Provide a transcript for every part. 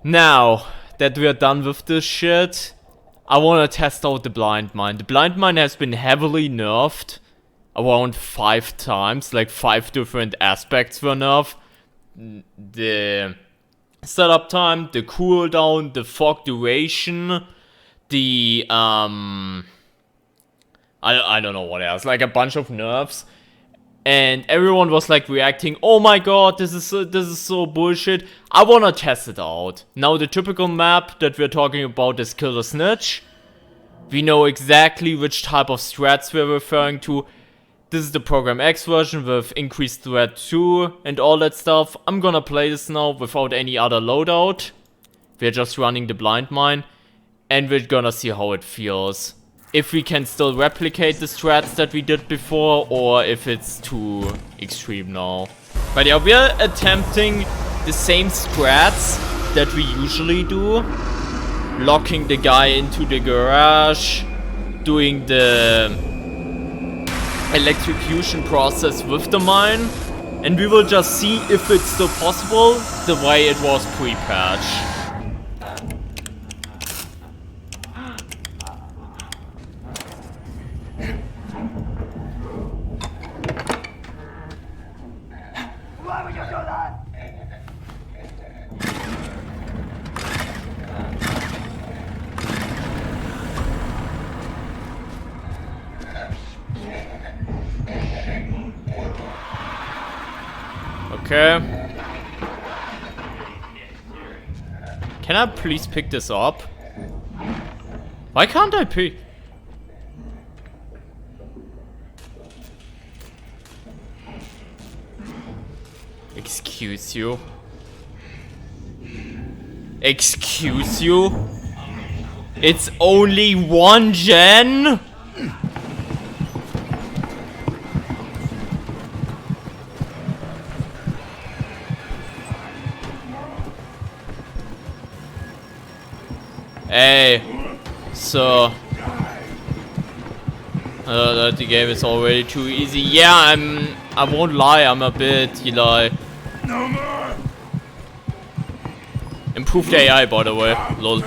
Now that we are done with this shit, I want to test out the blind mine. The blind mine has been heavily nerfed around 5 times, like 5 different aspects were nerfed. The setup time, the cooldown, the fog duration, the I don't know what else, like a bunch of nerfs. And everyone was like reacting, oh my god, this is so bullshit. I wanna test it out. Now the typical map that we're talking about is Kill the Snitch. We know exactly which type of strats we're referring to. This is the Program X version with increased threat 2 and all that stuff. I'm gonna play this now without any other loadout. We're just running the blind mine. And we're gonna see how it feels. If we can still replicate the strats that we did before, or if it's too extreme now. But yeah, we're attempting the same strats that we usually do. Locking the guy into the garage, doing the electrocution process with the mine, and we will just see if it's still possible the way it was pre-patch. Okay. Can I please pick this up? Why can't I pick? Excuse you? Excuse you? It's only 1 gen? Hey, so the game is already too easy. Yeah, I won't lie, I'm a bit, Eli. No more. Improved AI, by the way. Lol. It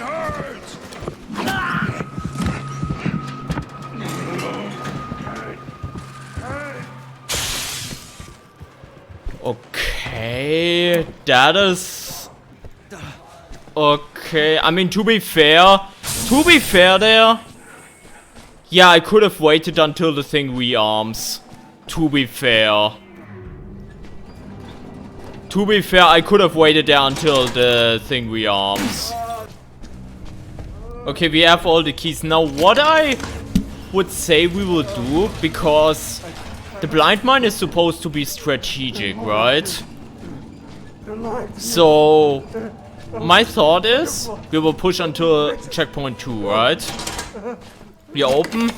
hurts. Okay, that is okay. I mean, to be fair there, yeah, I could have waited until the thing rearms. To be fair, I could have waited there until the thing rearms. Okay, we have all the keys now. What I would say we will do, because the blind mine is supposed to be strategic, right? So my thought is we will push until checkpoint 2, right? We are open.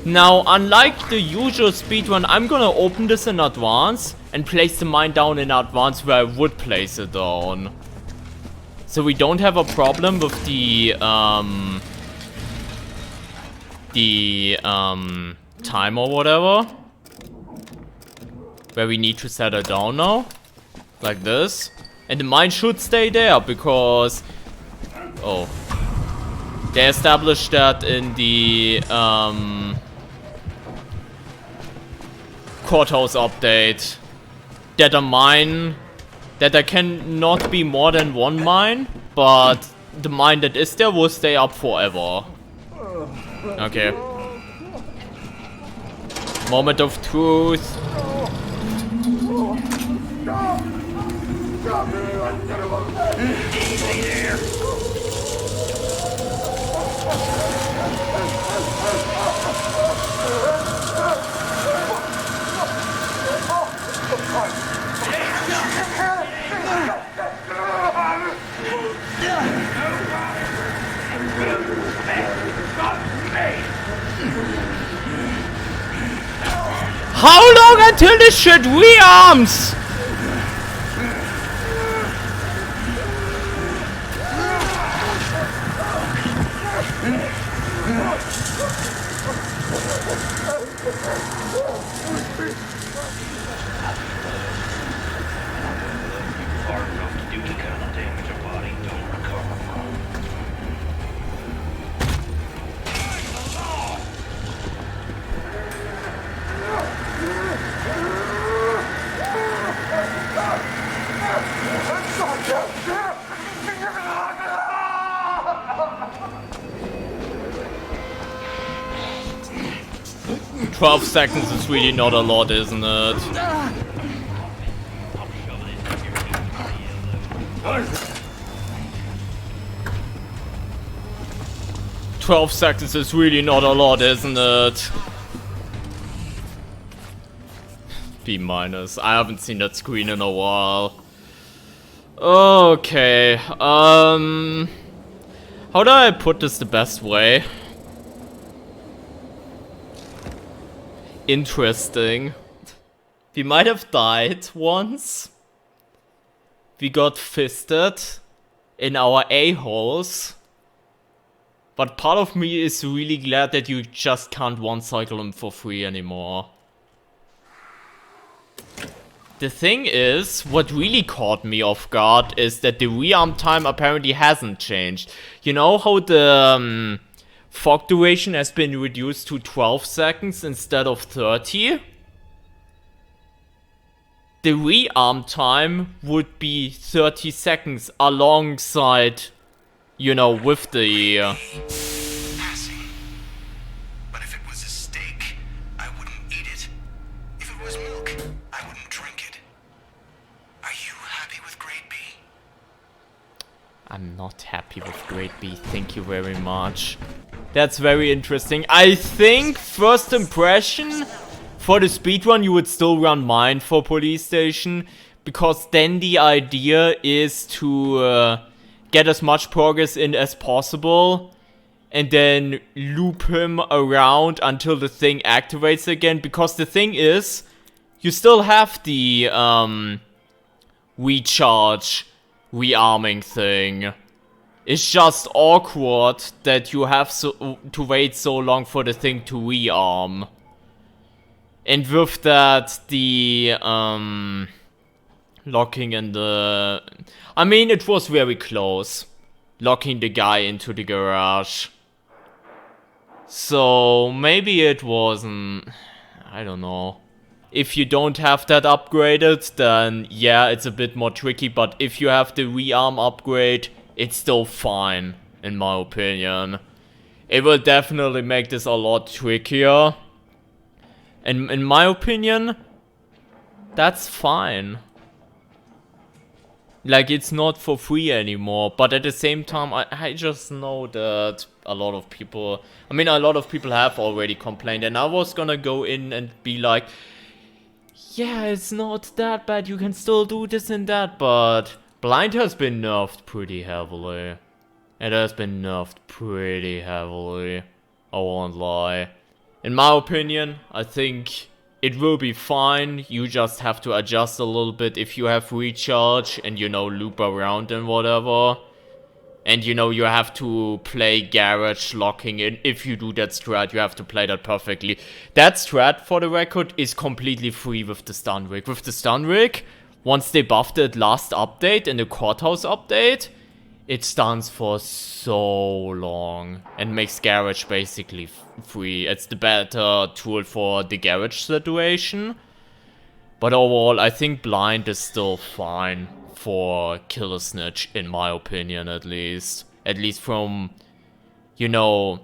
Now, unlike the usual speedrun, I'm gonna open this in advance and place the mine down in advance where I would place it down. So we don't have a problem with the time or whatever. Where we need to set it down now. Like this. And the mine should stay there because... Oh. They established that in the courthouse update. That a mine... That there cannot be more than 1 mine. But the mine that is there will stay up forever. Okay. Moment of truth. Easy there. How long until this shit rearms? 12 seconds is really not a lot, isn't it? "12 seconds is really not a lot, isn't it?" B-. I haven't seen that screen in a while. Okay, how do I put this the best way? Interesting. We might have died once. We got fisted in our a-holes. But part of me is really glad that you just can't one-cycle him for free anymore. The thing is, what really caught me off guard is that the rearm time apparently hasn't changed. You know how the fog duration has been reduced to 12 seconds instead of 30? The rearm time would be 30 seconds alongside, you know, with the... Passing. But if it was a steak, I wouldn't eat it. If it was milk, I wouldn't drink it. Are you happy with grade B? I'm not happy with grade B, thank you very much. That's very interesting. I think, first impression, for the speedrun you would still run mine for police station. Because then the idea is to get as much progress in as possible. And then loop him around until the thing activates again. Because the thing is, you still have the recharge, rearming thing. It's just awkward that you have to wait so long for the thing to rearm. And with that, the locking in the... I mean, it was very close. Locking the guy into the garage. So, maybe it wasn't... I don't know. If you don't have that upgraded, then yeah, it's a bit more tricky. But if you have the rearm upgrade, it's still fine, in my opinion. It will definitely make this a lot trickier. And in my opinion, that's fine. Like, it's not for free anymore. But at the same time, I just know that a lot of people... I mean, a lot of people have already complained. And I was gonna go in and be like... Yeah, it's not that bad. You can still do this and that. But blind has been nerfed pretty heavily. It has been nerfed pretty heavily. I won't lie. In my opinion, I think it will be fine. You just have to adjust a little bit if you have recharge and, you know, loop around and whatever. And, you know, you have to play garage locking in. If you do that strat, you have to play that perfectly. That strat, for the record, is completely free with the stun rig. With the stun rig, once they buffed it last update in the courthouse update, it stuns for so long and makes garage basically free. It's the better tool for the garage situation. But overall, I think blind is still fine for Killer Snitch, in my opinion, at least. At least from, you know,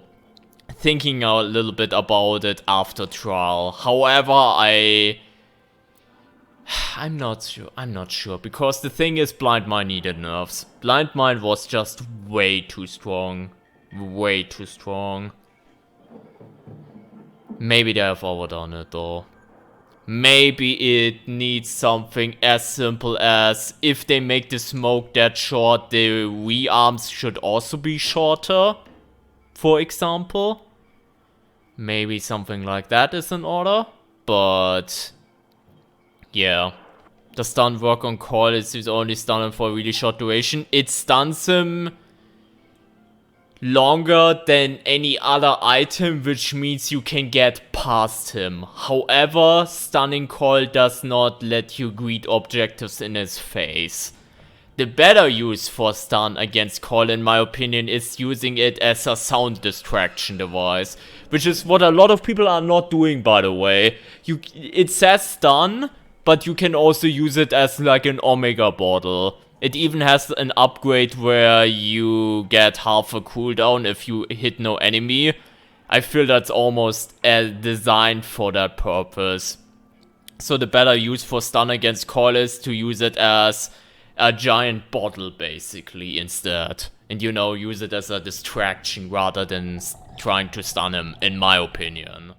thinking a little bit about it after trial. However, I'm not sure, because the thing is, Blind Mind needed nerfs. Blind Mind was just way too strong. Way too strong. Maybe they have overdone it, though. Maybe it needs something as simple as, if they make the smoke that short, the rearms should also be shorter, for example. Maybe something like that is in order, but... yeah, the stun work on call is only stun him for a really short duration. It stuns him longer than any other item, which means you can get past him. However, stunning call does not let you greet objectives in his face. The better use for stun against call, in my opinion, is using it as a sound distraction device. Which is what a lot of people are not doing, by the way. It says stun, but you can also use it as like an Omega bottle. It even has an upgrade where you get half a cooldown if you hit no enemy. I feel that's almost designed for that purpose. So the better use for stun against Coil is to use it as a giant bottle, basically, instead. And, you know, use it as a distraction rather than trying to stun him, in my opinion.